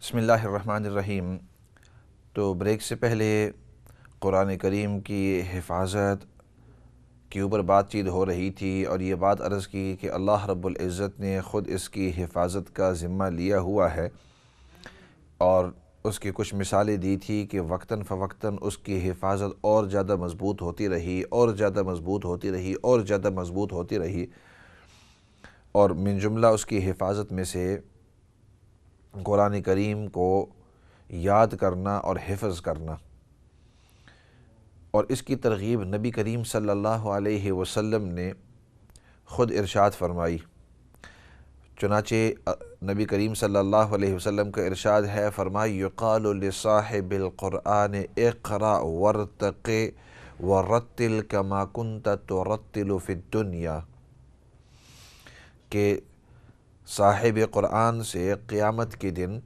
بسم اللہ الرحمن الرحیم۔ تو بریک سے پہلے قرآن کریم کی حفاظت کے اوپر بات چیت ہو رہی تھی اور یہ بات عرض کی کہ اللہ رب العزت نے خود اس کی حفاظت کا ذمہ لیا ہوا ہے اور اس کی کچھ مثالیں دی تھی کہ وقتاً فوقتاً اس کی حفاظت اور زیادہ مضبوط ہوتی رہی اور زیادہ مضبوط ہوتی رہی اور زیادہ مضبوط ہوتی رہی، اور من جملہ اس کی حفاظت میں سے قرآن کریم کو یاد کرنا اور حفظ کرنا، اور اس کی ترغیب نبی کریم صلی اللہ علیہ وسلم نے خود ارشاد فرمائی۔ چنانچہ نبی کریم صلی اللہ علیہ وسلم کا ارشاد ہے، فرمائی یقال لصاحب القرآن اقرأ ورتق ورتل کما کنت ترتل فی الدنیا، کہ صاحب قرآن سے قیامت کے دن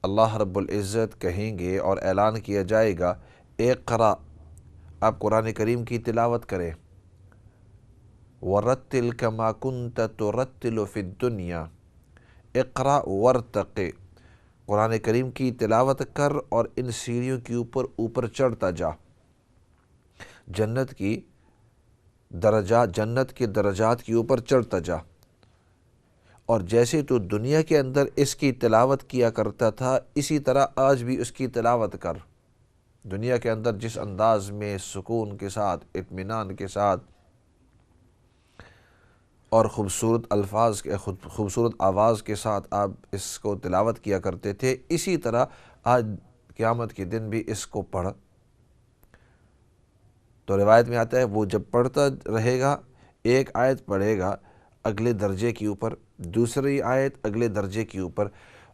اللہ رب العزت کہیں گے اور اعلان کیا جائے گا، اقرأ، آپ قرآن کریم کی تلاوت کریں، ورتل کما کنت ترتل فی الدنیا، اقرأ ورتق، قرآن کریم کی تلاوت کر اور ان سیڑھیوں کے اوپر چڑھتا جا، جنت کے درجات کے اوپر چڑھتا جا، اور جیسے تو دنیا کے اندر اس کی تلاوت کیا کرتا تھا اسی طرح آج بھی اس کی تلاوت کر۔ دنیا کے اندر جس انداز میں سکون کے ساتھ، اطمینان کے ساتھ اور خوبصورت آواز کے ساتھ آپ اس کو تلاوت کیا کرتے تھے، اسی طرح آج قیامت کے دن بھی اس کو پڑھ۔ تو روایت میں آتا ہے وہ جب پڑھتا رہے گا، ایک آیت پڑھے گا اگلے درجے کے اوپر، دوسری آیت اگلے درجے کے اوپر،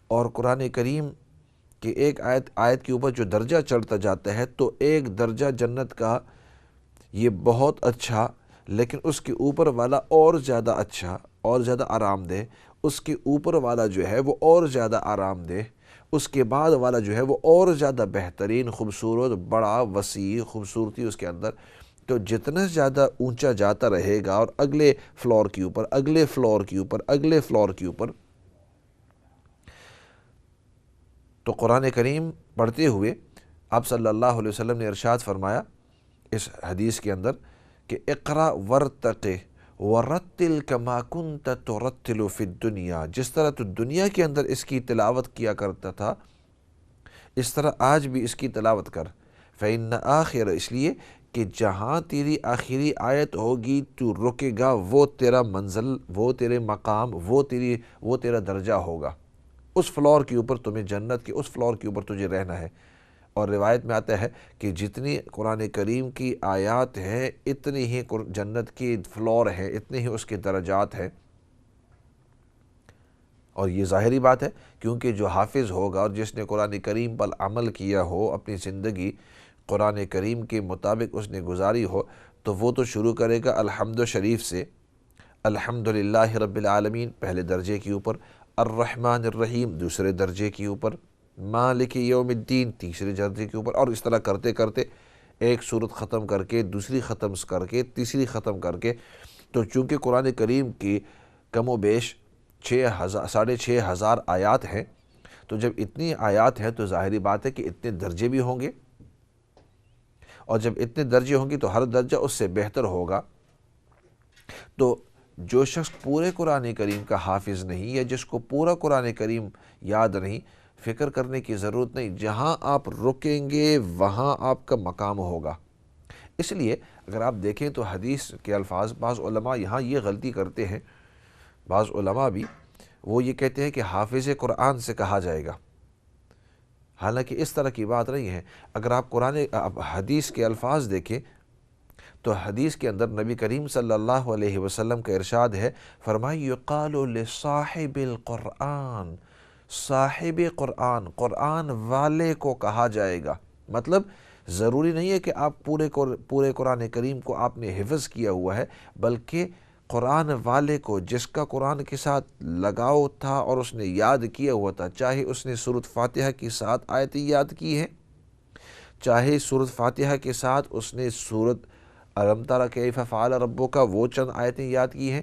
اور قرآن کریم کہ ایک آیت کے اوپر جو درجہ چڑھتا جاتا ہے تو ایک درجہ جنت کا یہ بہت اچھا، لیکن اس کے اوپر والا اور زیادہ اچھا اور زیادہ آرام دہ، اس کے اوپر والا جو ہے وہ اور زیادہ آرام دہ، اس کے بعد والا جو ہے وہ اور زیادہ بہترین، خوبصورت، بڑا، وسیع خوبصورتی اس کے اندر۔ تو جتنا زیادہ اونچا جاتا رہے گا اور اگلے فلور کے اوپر، اگلے فلور کے اوپر، اگلے فلور کے اوپر، تو قرآن کریم پڑھتے ہوئے آپ صلی اللہ علیہ وسلم نے ارشاد فرمایا اس حدیث کے اندر کہ اقرأ ورتق ورتل کما کنت ترتل فی الدنیا، جس طرح تو دنیا کے اندر اس کی تلاوت کیا کرتا تھا اس طرح آج بھی اس کی تلاوت کر، فإن آخر، اس لیے کہ جہاں تیری آخری آیت ہوگی تو رکے گا، وہ تیرا منزل، وہ تیرے مقام، وہ تیرا درجہ ہوگا، اس فلور کے اوپر تمہیں، جنت کے اس فلور کے اوپر تجھے رہنا ہے۔ اور روایت میں آتا ہے کہ جتنی قرآن کریم کی آیات ہیں اتنی ہی جنت کی فلور ہیں، اتنے ہی اس کے درجات ہیں، اور یہ ظاہری بات ہے کیونکہ جو حافظ ہوگا اور جس نے قرآن کریم پر عمل کیا ہو، اپنی زندگی قرآن کریم کے مطابق اس نے گزاری ہو، تو وہ تو شروع کرے گا الحمد شریف سے، الحمدللہ رب العالمین پہلے درجے کے اوپر، الرحمن الرحیم دوسرے درجے کے اوپر، مالک یوم الدین تیسرے درجے کے اوپر، اور اس طرح کرتے کرتے ایک صورت ختم کر کے، دوسری ختم کر کے، تیسری ختم کر کے۔ تو چونکہ قرآن کریم کی کم و بیش 6,500 آیات ہیں، تو جب اتنی آیات ہیں تو ظاہری بات ہے کہ اتنے درجے بھی ہوں گے، اور جب اتنے درجے ہوں گے تو ہر درجہ اس سے بہتر ہوگا۔ تو جو شخص پورے قرآن کریم کا حافظ نہیں، یا جس کو پورا قرآن کریم یاد نہیں، فکر کرنے کی ضرورت نہیں، جہاں آپ رکیں گے وہاں آپ کا مقام ہوگا۔ اس لیے اگر آپ دیکھیں تو حدیث کے الفاظ، بعض علماء یہاں یہ غلطی کرتے ہیں، بعض علماء بھی وہ یہ کہتے ہیں کہ حافظ قرآن سے کہا جائے گا، حالانکہ اس طرح کی بات نہیں ہے۔ اگر آپ حدیث کے الفاظ دیکھیں تو حدیث کے اندر نبی کریم صلی اللہ علیہ وسلم کا ارشاد ہے، فرمائی یقال لصاحب القرآن، صاحب قرآن، قرآن والے کو کہا جائے گا۔ مطلب ضروری نہیں ہے کہ آپ پورے قرآن کریم کو آپ نے حفظ کیا ہوا ہے، بلکہ قرآن والے کو، جس کا قرآن کے ساتھ لگاؤ تھا اور اس نے یاد کیا ہوا تھا، چاہے اس نے سورۃ فاتحہ کی 7 آیتیں یاد کی ہیں، چاہے سورۃ فاتحہ کے ساتھ اس نے سورۃ الم تر کیف فعل ربک وہ چند آیتیں یاد کی ہیں،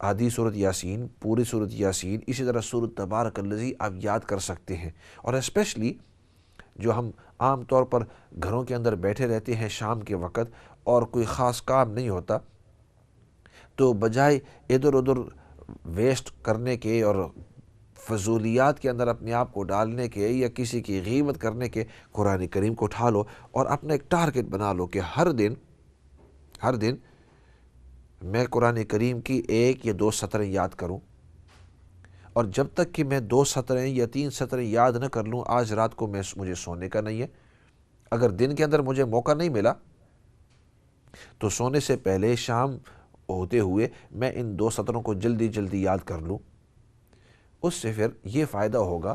آدھی صورت یاسین، پوری صورت یاسین، اسی طرح صورت تبارک الذی آپ یاد کر سکتے ہیں۔ اور اسپیشلی جو ہم عام طور پر گھروں کے اندر بیٹھے رہتے ہیں شام کے وقت اور کوئی خاص کام نہیں ہوتا، تو بجائے ادھر ادھر ویسٹ کرنے کے اور فضولیات کے اندر اپنے آپ کو ڈالنے کے یا کسی کی غیبت کرنے کے، قرآن کریم کو اٹھا لو اور اپنا ایک ٹارگٹ بنا لو کہ ہر دن میں قرآن کریم کی 1 یا 2 سطریں یاد کروں، اور جب تک کہ میں 2 سطریں یا 3 سطریں یاد نہ کر لوں، آج رات کو مجھے سونے کا نہیں ہے۔ اگر دن کے اندر مجھے موقع نہیں ملا تو سونے سے پہلے شام ہوتے ہوئے میں ان 2 سطروں کو جلدی یاد کر لوں۔ اس سے پھر یہ فائدہ ہوگا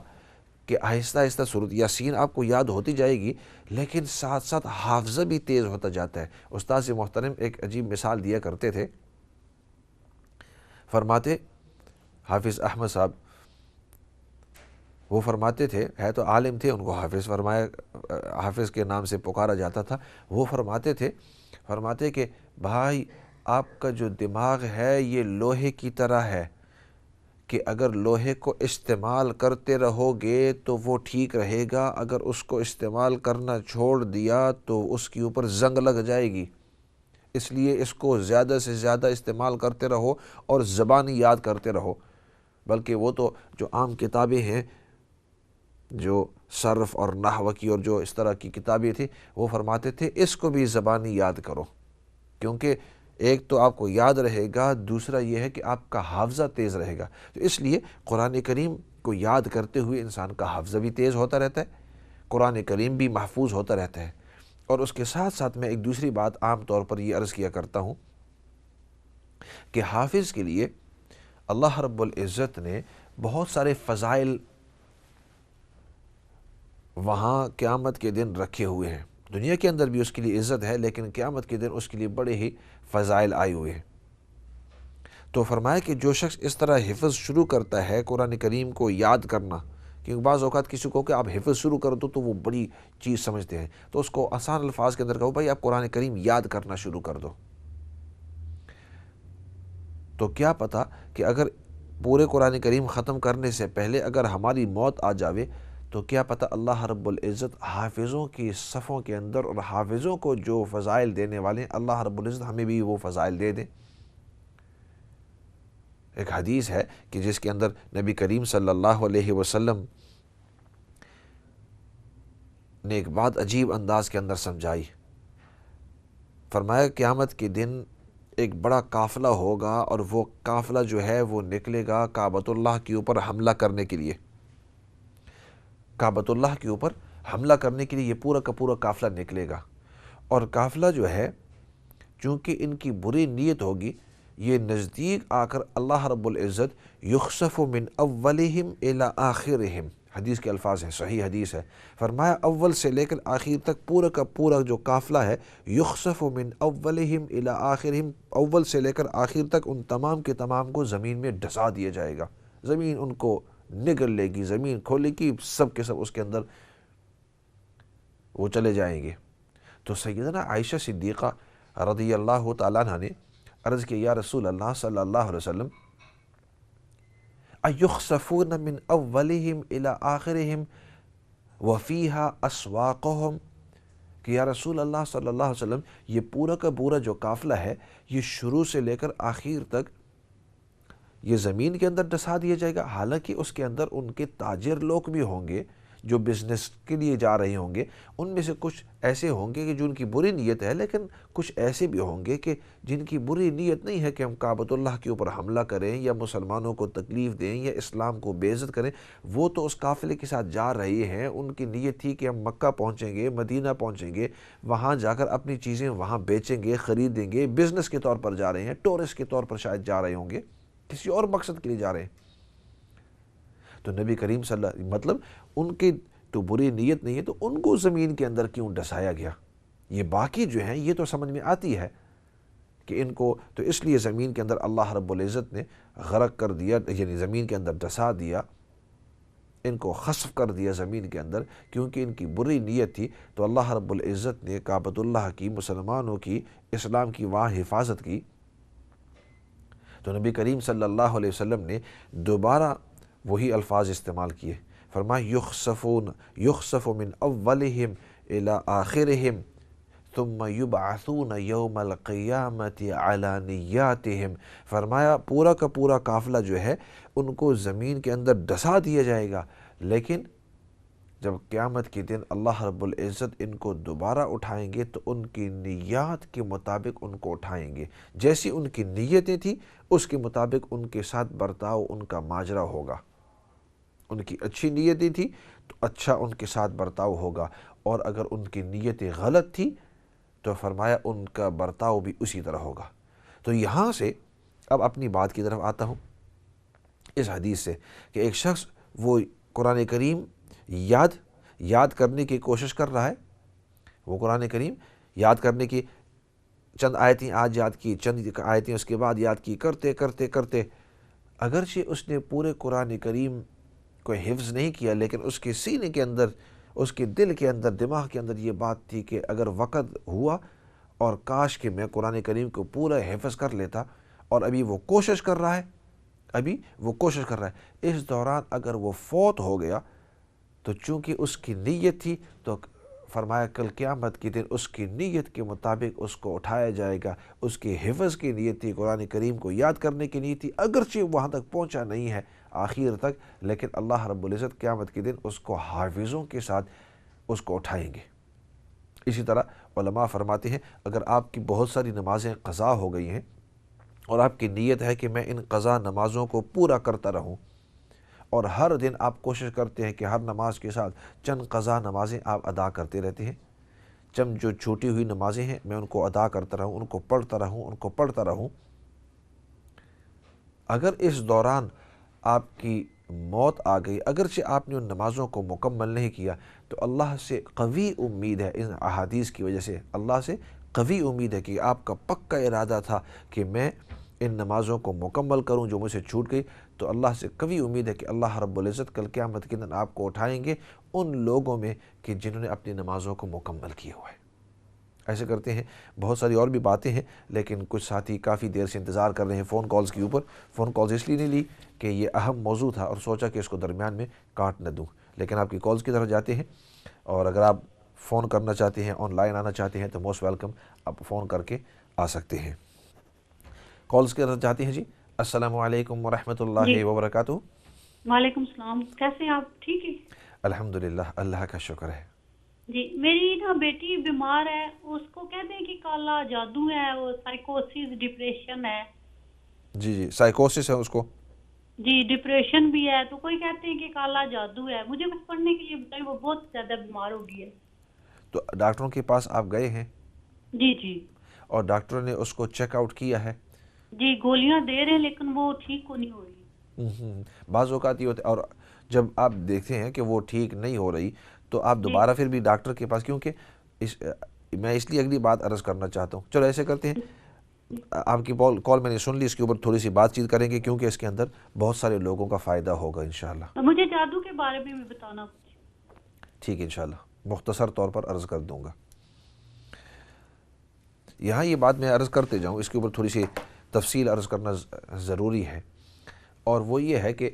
کہ آہستہ آہستہ سورۃ یاسین آپ کو یاد ہوتی جائے گی، لیکن ساتھ ساتھ حافظہ بھی تیز ہوتا جاتا ہے۔ استاد محترم ایک عجیب مثال دیا کرتے تھے، فرماتے، حافظ احمد صاحب، وہ فرماتے تھے، ہے تو عالم تھے، ان کو حافظ کے نام سے پکارا جاتا تھا، وہ فرماتے کہ بھائی آپ کا جو دماغ ہے یہ لوہے کی طرح ہے کہ اگر لوہے کو استعمال کرتے رہو گے تو وہ ٹھیک رہے گا، اگر اس کو استعمال کرنا چھوڑ دیا تو اس کے اوپر زنگ لگ جائے گی، اس لیے اس کو زیادہ سے زیادہ استعمال کرتے رہو اور زبانی یاد کرتے رہو۔ بلکہ وہ تو جو عام کتابیں ہیں جو صرف اور نحو کی اور جو اس طرح کی کتابیں تھیں، وہ فرماتے تھے اس کو بھی زبانی یاد کرو، کیونکہ ایک تو آپ کو یاد رہے گا، دوسرا یہ ہے کہ آپ کا حافظہ تیز رہے گا۔ تو اس لیے قرآن کریم کو یاد کرتے ہوئے انسان کا حافظہ بھی تیز ہوتا رہتا ہے، قرآن کریم بھی محفوظ ہوتا رہتا ہے۔ اور اس کے ساتھ ساتھ میں ایک دوسری بات عام طور پر یہ عرض کیا کرتا ہوں کہ حافظ کے لیے اللہ رب العزت نے بہت سارے فضائل وہاں قیامت کے دن رکھے ہوئے ہیں۔ دنیا کے اندر بھی اس کے لیے عزت ہے، لیکن قیامت کے دن اس کے لیے بڑے ہی فضائل آئے ہوئے ہیں۔ تو فرمایا کہ جو شخص اس طرح حفظ شروع کرتا ہے قرآن کریم کو یاد کرنا، کیونکہ بعض اوقات کسی کو کہ آپ حفظ شروع کر دو تو وہ بڑی چیز سمجھتے ہیں، تو اس کو آسان الفاظ کے اندر کہو بھائی آپ قرآن کریم یاد کرنا شروع کر دو۔ تو کیا پتہ کہ اگر پورے قرآن کریم ختم کرنے سے پہلے اگر ہماری موت آ جاوے تو کیا پتہ اللہ رب العزت حافظوں کی صفوں کے اندر اور حافظوں کو جو فضائل دینے والے ہیں، اللہ رب العزت ہمیں بھی وہ فضائل دے دیں۔ ایک حدیث ہے کہ جس کے اندر نبی کریم صلی اللہ علیہ وسلم نے ایک بات عجیب انداز کے اندر سمجھائی۔ فرمایا قیامت کے دن ایک بڑا قافلہ ہوگا اور وہ قافلہ جو ہے وہ نکلے گا کعبۃ اللہ کے اوپر حملہ کرنے کے لیے۔ کعبۃ اللہ کے اوپر حملہ کرنے کے لیے یہ پورا کا پورا قافلہ نکلے گا، اور قافلہ جو ہے چونکہ ان کی بری نیت ہوگی، یہ نزدیک آ کر اللہ رب العزت یخسف من اولہم الی آخرہم، حدیث کے الفاظ ہیں، صحیح حدیث ہے، فرمایا اول سے لے کر آخر تک پورا کا پورا جو قافلہ ہے، یخسف من اولہم الی آخرہم، اول سے لے کر آخر تک ان تمام کے تمام کو زمین میں ڈھسا دیا جائے گا، زمین ان کو نگل لے گی، زمین کھولے گی، سب کے سب اس کے اندر وہ چلے جائیں گے۔ تو سیدنا عائشہ صدیقہ رضی اللہ تعالیٰ عنہ نے عرض کہ یا رسول اللہ صلی اللہ علیہ وسلم، ایخسفون من اولہم الی آخرہم وفیہا اسواقہم، کہ یا رسول اللہ صلی اللہ علیہ وسلم یہ پورا کا پورا جو قافلہ ہے یہ شروع سے لے کر آخر تک یہ زمین کے اندر ڈسا دیا جائے گا، حالانکہ اس کے اندر ان کے تاجر لوگ بھی ہوں گے جو بزنس کے لیے جا رہے ہوں گے، ان میں سے کچھ ایسے ہوں گے کہ جن کی بری نیت ہے، لیکن کچھ ایسے بھی ہوں گے کہ جن کی بری نیت نہیں ہے کہ ہم کعبۃ اللہ کے اوپر حملہ کریں یا مسلمانوں کو تکلیف دیں یا اسلام کو بے عزت کریں، وہ تو اس قافلے کے ساتھ جا رہے ہیں، ان کی نیت تھی کہ ہم مکہ پہنچیں گے، مدینہ پہنچیں گے، وہاں جا کر اپنی چیزیں وہاں بیچیں گے، خریدیں گے، بزنس کے طور پر جا رہے ہیں، ٹورسٹ کے طور پر شاید جا رہے ہوں گے، کسی اور مقصد کے لیے جا رہے ہیں۔ تو نبی کریم صلی اللہ علیہ وسلم مطلب ان کی تو بری نیت نہیں ہے، تو ان کو زمین کے اندر کیوں ڈسایا گیا؟ یہ باقی جو ہیں یہ تو سمجھ میں آتی ہے کہ ان کو تو اس لیے زمین کے اندر اللہ رب العزت نے غرق کر دیا، یعنی زمین کے اندر ڈسا دیا، ان کو خسف کر دیا زمین کے اندر، کیونکہ ان کی بری نیت تھی۔ تو اللہ رب العزت نے کعبۃ اللہ کی، مسلمانوں کی، اسلام کی وہاں حفاظت کی۔ تو نبی کریم صلی اللہ علیہ وسلم نے دوبارہ وہی الفاظ استعمال کیے، فرمایا یخسف من اولہم الی آخرہم ثم یبعثون یوم القیامت علی نیاتہم، فرمایا پورا کا پورا قافلہ جو ہے ان کو زمین کے اندر ڈسا دیا جائے گا، لیکن جب قیامت کے دن اللہ رب العزت ان کو دوبارہ اٹھائیں گے تو ان کی نیات کے مطابق ان کو اٹھائیں گے، جیسی ان کی نیتیں تھیں اس کے مطابق ان کے ساتھ برتاؤ ان کا ماجرا ہوگا۔ ان کی اچھی نیتیں تھیں تو اچھا ان کے ساتھ برتاؤ ہوگا، اور اگر ان کی نیتیں غلط تھیں تو فرمایا ان کا برتاؤ بھی اسی طرح ہوگا۔ تو یہاں سے اب اپنی بات کی طرف آتا ہوں اس حدیث سے کہ ایک شخص وہ قرآن کریم یاد کرنے کی کوشش کر رہا ہے، وہ قرآن کریم یاد کرنے کی چند آیتیں آج یاد کی، چند آیتیں اس کے بعد یاد کی، کرتے کرتے کرتے اگرچہ اس نے پورے قرآن کریم کو حفظ نہیں کیا، لیکن اس کے سینے کے اندر، اس کے دل کے اندر، دماغ کے اندر یہ بات تھی کہ اگر وقت ہوا اور کاش کہ میں قرآن کریم کو پورا حفظ کر لیتا، اور ابھی وہ کوشش کر رہا ہے، اس دوران اگر وہ فوت ہو گیا تو چونکہ اس کی نیت تھی تو فرمایا کل قیامت کے دن اس کی نیت کے مطابق اس کو اٹھایا جائے گا۔ اس کی حفظ کی نیت تھی، قرآن کریم کو یاد کرنے کی نیت تھی، اگرچہ وہاں تک پہنچا نہیں ہے آخر تک، لیکن اللہ رب العزت قیامت کے دن اس کو حافظوں کے ساتھ اس کو اٹھائیں گے۔ اسی طرح علماء فرماتے ہیں اگر آپ کی بہت ساری نمازیں قضا ہو گئی ہیں اور آپ کی نیت ہے کہ میں ان قضا نمازوں کو پورا کرتا رہوں، اور ہر دن آپ کوشش کرتے ہیں کہ ہر نماز کے ساتھ چند قضا نمازیں آپ ادا کرتے رہتے ہیں، چند جو چھوٹی ہوئی نمازیں ہیں میں ان کو ادا کرتا رہوں، ان کو پڑھتا رہوں، اگر اس دوران آپ کی موت آ گئی، اگرچہ آپ نے ان نمازوں کو مکمل نہیں کیا، تو اللہ سے قوی امید ہے، ان احادیث کی وجہ سے اللہ سے قوی امید ہے کہ آپ کا پکا ارادہ تھا کہ میں ان نمازوں کو مکمل کروں جو مجھ سے چھوٹ گئی، تو اللہ سے قوی امید ہے کہ اللہ رب العزت کل قیامت کے دن آپ کو اٹھائیں گے ان لوگوں میں کہ جنہوں نے اپنی نمازوں کو مکمل کیا ہوا ہے۔ ایسے کرتے ہیں، بہت ساری اور بھی باتیں ہیں، لیکن کچھ ساتھی کافی دیر سے انتظار کر رہے ہیں فون کالز کے اوپر۔ فون کالز اس لیے نہیں لی کہ یہ اہم موضوع تھا اور سوچا کہ اس کو درمیان میں کاٹ نہ دوں، لیکن آپ کی کالز کی طرف جاتے ہیں، اور اگر آپ فون کرنا چاہتے ہیں، آن لائن آنا چاہتے ہیں تو موسٹ ویلکم، آپ فون کر کے آ سکتے ہیں۔ کالز کی طرف جاتے ہیں جی۔ السلام علیکم ورحمۃ اللہ جی وبرکاتہ۔ وعلیکم السلام، کیسے ہیں آپ؟ ٹھیک ہے الحمدللہ، اللہ کا شکر ہے۔ جی، میری نا بیٹی بیمار ہے، اس کو کہتے ہیں کہ کالا جادو ہے، وہ سائیکوسس ڈپریشن ہے۔ جی سائیکوسس ہے اس کو؟ جی ڈپریشن بھی ہے، تو کوئی کہتے ہیں کہ کالا جادو ہے۔ مجھے کچھ پڑھنے کے لیے بتائیں، وہ بہت زیادہ بیمار ہو گئی ہے۔ تو ڈاکٹروں کے پاس آپ گئے ہیں جی جی اور ڈاکٹروں نے اس کو چیک آؤٹ کیا ہے؟ جی گولیاں دے رہے ہیں لیکن وہ ٹھیک کو نہیں ہو رہی۔ بعض اوقات یہ ہوتا ہے، اور جب آپ دیکھتے ہیں کہ وہ ٹھیک نہیں ہو رہی تو آپ جی دوبارہ پھر بھی ڈاکٹر کے پاس، کیونکہ میں اس لیے اگلی بات عرض کرنا چاہتا ہوں، چلو ایسے کرتے ہیں، آپ کی کال میں نے سن لی، اس کے اوپر تھوڑی سی بات چیت کریں گے کیونکہ اس کے اندر بہت سارے لوگوں کا فائدہ ہوگا انشاءاللہ۔ تو مجھے جادو کے بارے میں بھی بتانا کچھ۔ ٹھیک ہے، انشاءاللہ مختصر طور پر عرض کر دوں گا۔ یہاں یہ بات میں عرض کرتے جاؤں، اس کے اوپر تھوڑی سی تفصیل عرض کرنا ضروری ہے، اور وہ یہ ہے کہ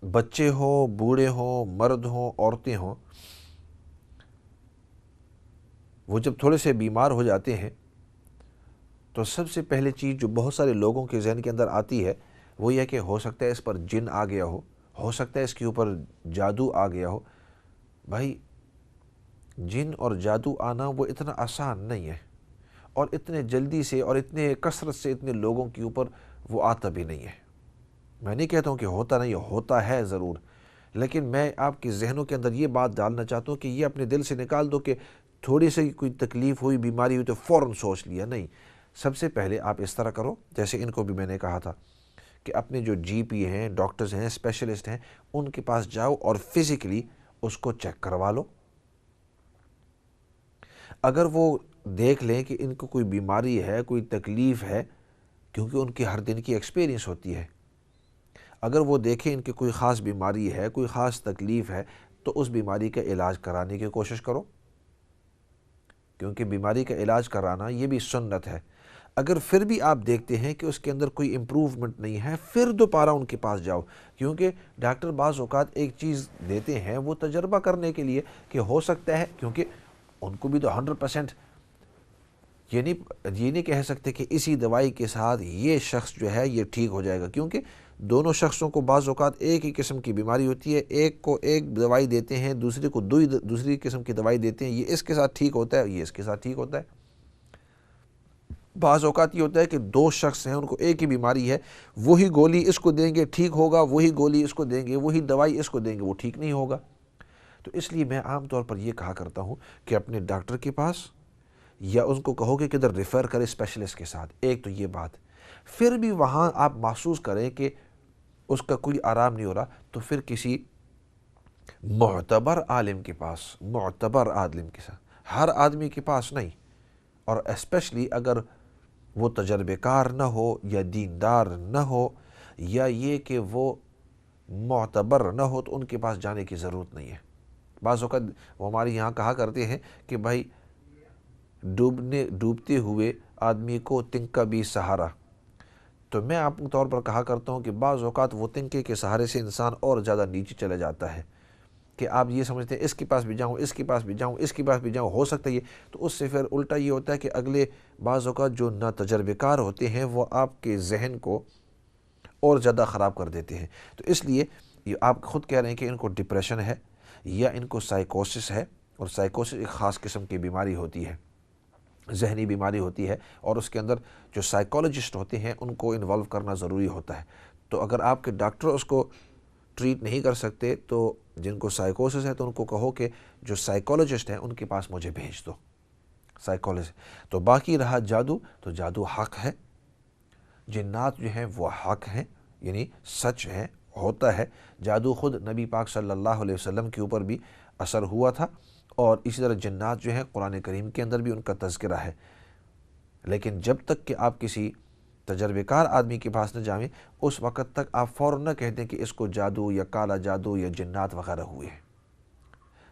بچے ہوں، بوڑھے ہوں، مرد ہوں، عورتیں ہوں، وہ جب تھوڑے سے بیمار ہو جاتے ہیں تو سب سے پہلے چیز جو بہت سارے لوگوں کے ذہن کے اندر آتی ہے وہ یہ کہ ہو سکتا ہے اس پر جن آ گیا ہو سکتا ہے اس کے اوپر جادو آ گیا ہو۔ بھائی، جن اور جادو آنا وہ اتنا آسان نہیں ہے، اور اتنے جلدی سے اور اتنے کثرت سے اتنے لوگوں کے اوپر وہ آتا بھی نہیں ہے۔ میں نہیں کہتا ہوں کہ ہوتا نہیں، ہوتا ہے ضرور، لیکن میں آپ کے ذہنوں کے اندر یہ بات ڈالنا چاہتا ہوں کہ یہ اپنے دل سے نکال دو کہ تھوڑی سی کوئی تکلیف ہوئی، بیماری ہوئی تو فوراً سوچ لیا، نہیں۔ سب سے پہلے آپ اس طرح کرو جیسے ان کو بھی میں نے کہا تھا کہ اپنے جو جی پی ہیں، ڈاکٹرز ہیں، اسپیشلسٹ ہیں، ان کے پاس جاؤ اور فزیکلی اس کو چیک کروا لو۔ اگر وہ دیکھ لیں کہ ان کو کوئی بیماری ہے، کوئی تکلیف ہے، کیونکہ ان کی ہر دن کی ایکسپیرینس ہوتی ہے، اگر وہ دیکھیں ان کی کوئی خاص بیماری ہے، کوئی خاص تکلیف ہے، تو اس بیماری کا علاج کرانے کی کوشش کرو، کیونکہ بیماری کا علاج کرانا یہ بھی سنت ہے۔ اگر پھر بھی آپ دیکھتے ہیں کہ اس کے اندر کوئی امپروومنٹ نہیں ہے، پھر دوبارہ ان کے پاس جاؤ، کیونکہ ڈاکٹر بعض اوقات ایک چیز دیتے ہیں وہ تجربہ کرنے کے لیے کہ ہو سکتا ہے، کیونکہ ان کو بھی تو 100% یہ نہیں کہہ سکتے کہ اسی دوائی کے ساتھ یہ شخص جو ہے یہ ٹھیک ہو جائے گا، کیونکہ دونوں شخصوں کو بعض اوقات ایک ہی قسم کی بیماری ہوتی ہے، ایک کو ایک دوائی دیتے ہیں، دوسرے کو دوسری قسم کی دوائی دیتے ہیں، یہ اس کے ساتھ ٹھیک ہوتا ہے، یہ اس کے ساتھ ٹھیک ہوتا ہے۔ بعض اوقات یہ ہوتا ہے کہ دو شخص ہیں، ان کو ایک ہی بیماری ہے، وہی گولی اس کو دیں گے ٹھیک ہوگا، وہی گولی اس کو دیں گے، وہی دوائی اس کو دیں گے، وہ ٹھیک نہیں ہوگا۔ تو اس لیے میں عام طور پر یہ کہا کرتا ہوں کہ اپنے ڈاکٹر کے پاس، یا ان کو کہو کہ کدھر ریفر کرے اسپیشلسٹ کے ساتھ، ایک تو یہ بات۔ پھر بھی وہاں آپ محسوس کریں کہ اس کا کوئی آرام نہیں ہو رہا، تو پھر کسی معتبر عالم کے پاس، معتبر عالم کے ساتھ، ہر آدمی کے پاس نہیں، اور اسپیشلی اگر وہ تجربے کار نہ ہو یا دیندار نہ ہو، یا یہ کہ وہ معتبر نہ ہو، تو ان کے پاس جانے کی ضرورت نہیں ہے۔ بعض اوقات وہ ہمارے یہاں کہا کرتے ہیں کہ بھائی ڈوبتے ہوئے آدمی کو تنکا بھی سہارا، تو میں آپ طور پر کہا کرتا ہوں کہ بعض اوقات وہ تنکے کے سہارے سے انسان اور زیادہ نیچے چلے جاتا ہے، کہ آپ یہ سمجھتے ہیں اس کے پاس بھی جاؤں، اس کے پاس بھی جاؤں، اس کے پاس بھی جاؤں، ہو سکتا ہے یہ، تو اس سے پھر الٹا یہ ہوتا ہے کہ اگلے بعض اوقات جو ناتجربے کار ہوتے ہیں وہ آپ کے ذہن کو اور زیادہ خراب کر دیتے ہیں۔ تو اس لیے یہ آپ خود کہہ رہے ہیں کہ ان کو ڈپریشن ہے یا ان کو سائیکوسس ہے، اور سائیکوسس ایک خاص قسم کی بیماری ہوتی ہے، ذہنی بیماری ہوتی ہے، اور اس کے اندر جو سائیکالوجسٹ ہوتے ہیں ان کو انوالو کرنا ضروری ہوتا ہے۔ تو اگر آپ کے ڈاکٹر اس کو ٹریٹ نہیں کر سکتے، تو جن کو سائیکوسس ہے تو ان کو کہو کہ جو سائیکالوجسٹ ہیں ان کے پاس مجھے بھیج دو، سائیکالوجسٹ۔ تو باقی رہا جادو، تو جادو حق ہے، جنات جو ہیں وہ حق ہیں، یعنی سچ ہے، ہوتا ہے۔ جادو خود نبی پاک صلی اللہ علیہ وسلم کے اوپر بھی اثر ہوا تھا، اور اسی طرح جنات جو ہیں قرآن کریم کے اندر بھی ان کا تذکرہ ہے، لیکن جب تک کہ آپ کسی تجربے کار آدمی کے پاس نہ جائیں، اس وقت تک آپ فوراً نہ کہہ دیں کہ اس کو جادو یا کالا جادو یا جنات وغیرہ ہوئے ہیں۔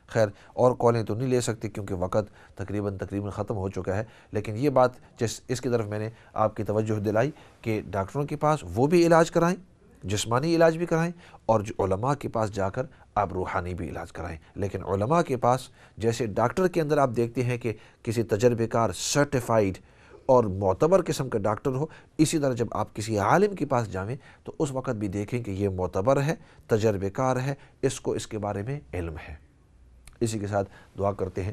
خیر، اور کالیں تو نہیں لے سکتے کیونکہ وقت تقریباً ختم ہو چکا ہے، لیکن یہ بات اس کی طرف میں نے آپ کی توجہ دلائی کہ ڈاکٹروں کے پاس وہ بھی علاج کرائیں، جسمانی علاج بھی کرائیں، اور جو علماء کے پاس جا کر آپ روحانی بھی علاج کرائیں۔ لیکن علماء کے پاس، جیسے ڈاکٹر کے اندر آپ دیکھتے ہیں کہ کسی تجربے کار سرٹیفائیڈ اور معتبر قسم کا ڈاکٹر ہو، اسی طرح جب آپ کسی عالم کے پاس جائیں تو اس وقت بھی دیکھیں کہ یہ معتبر ہے، تجربے کار ہے، اس کو اس کے بارے میں علم ہے۔ اسی کے ساتھ دعا کرتے ہیں،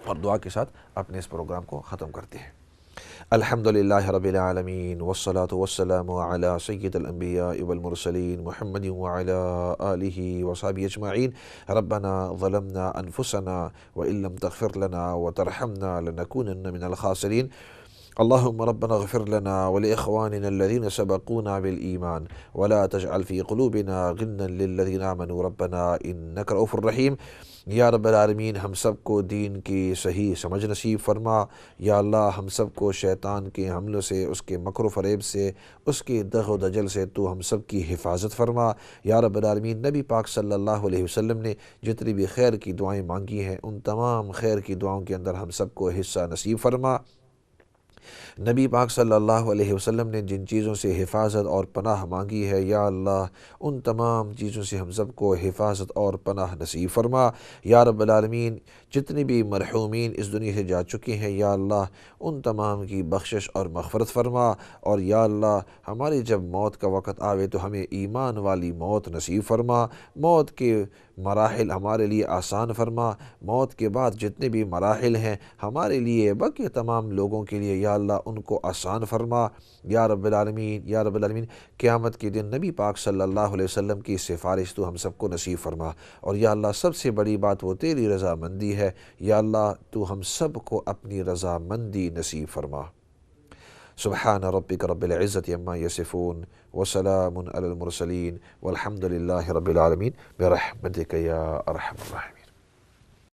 اور دعا کے ساتھ اپنے اس پروگرام کو ختم کرتے ہیں۔ الحمدللہ رب العالمین، والصلاة والسلام علی سید الانبیاء والمرسلین، محمد وعلی آلہ وصحبہ اجمعین۔ ربنا ظلمنا انفسنا وان لم تغفر لنا وترحمنا لنکونن من الخاسرین۔ اللهم ربنا اغفر لنا ولإخواننا الذين سبقونا بالإيمان ولا تجعل في قلوبنا غلا للذين آمنوا ربنا إنك رؤوف رحيم۔ یا رب العالمین، ہم سب کو دین کی صحیح سمجھ نصیب فرما۔ یا اللہ، ہم سب کو شیطان کے حملوں سے، اس کے مکر و فریب سے، اس کے دغ و دجل سے تو ہم سب کی حفاظت فرما۔ یا رب العالمین، نبی پاک صلی اللہ علیہ وسلم نے جتنی بھی خیر کی دعائیں مانگی ہیں، ان تمام خیر کی دعاؤں کے اندر ہم سب کو حصہ نصیب فرما۔ نبی پاک صلی اللہ علیہ وسلم نے جن چیزوں سے حفاظت اور پناہ مانگی ہے، یا اللہ ان تمام چیزوں سے ہم سب کو حفاظت اور پناہ نصیب فرما۔ یا رب العالمین، جتنے بھی مرحومین اس دنیا سے جا چکے ہیں، یا اللہ ان تمام کی بخشش اور مغفرت فرما، اور یا اللہ ہماری جب موت کا وقت آوے تو ہمیں ایمان والی موت نصیب فرما۔ موت کے مراحل ہمارے لیے آسان فرما، موت کے بعد جتنے بھی مراحل ہیں ہمارے لیے، باقی تمام لوگوں کے لیے، یا اللہ ان کو آسان فرما۔ یا رب العالمین، یا رب العالمین، قیامت کے دن نبی پاک صلی اللہ علیہ وسلم کی سفارش تو ہم سب کو نصیب فرما، اور یا اللہ سب سے بڑی بات وہ تیری رضامندی ہے، یا اللہ تو ہم سب کو اپنی رضامندی نصیب فرما۔ سبحان ربک رب العزت عما یصفون وسلام علی المرسلین والحمد للہ رب العالمین برحمتک یا ارحم الراحمین۔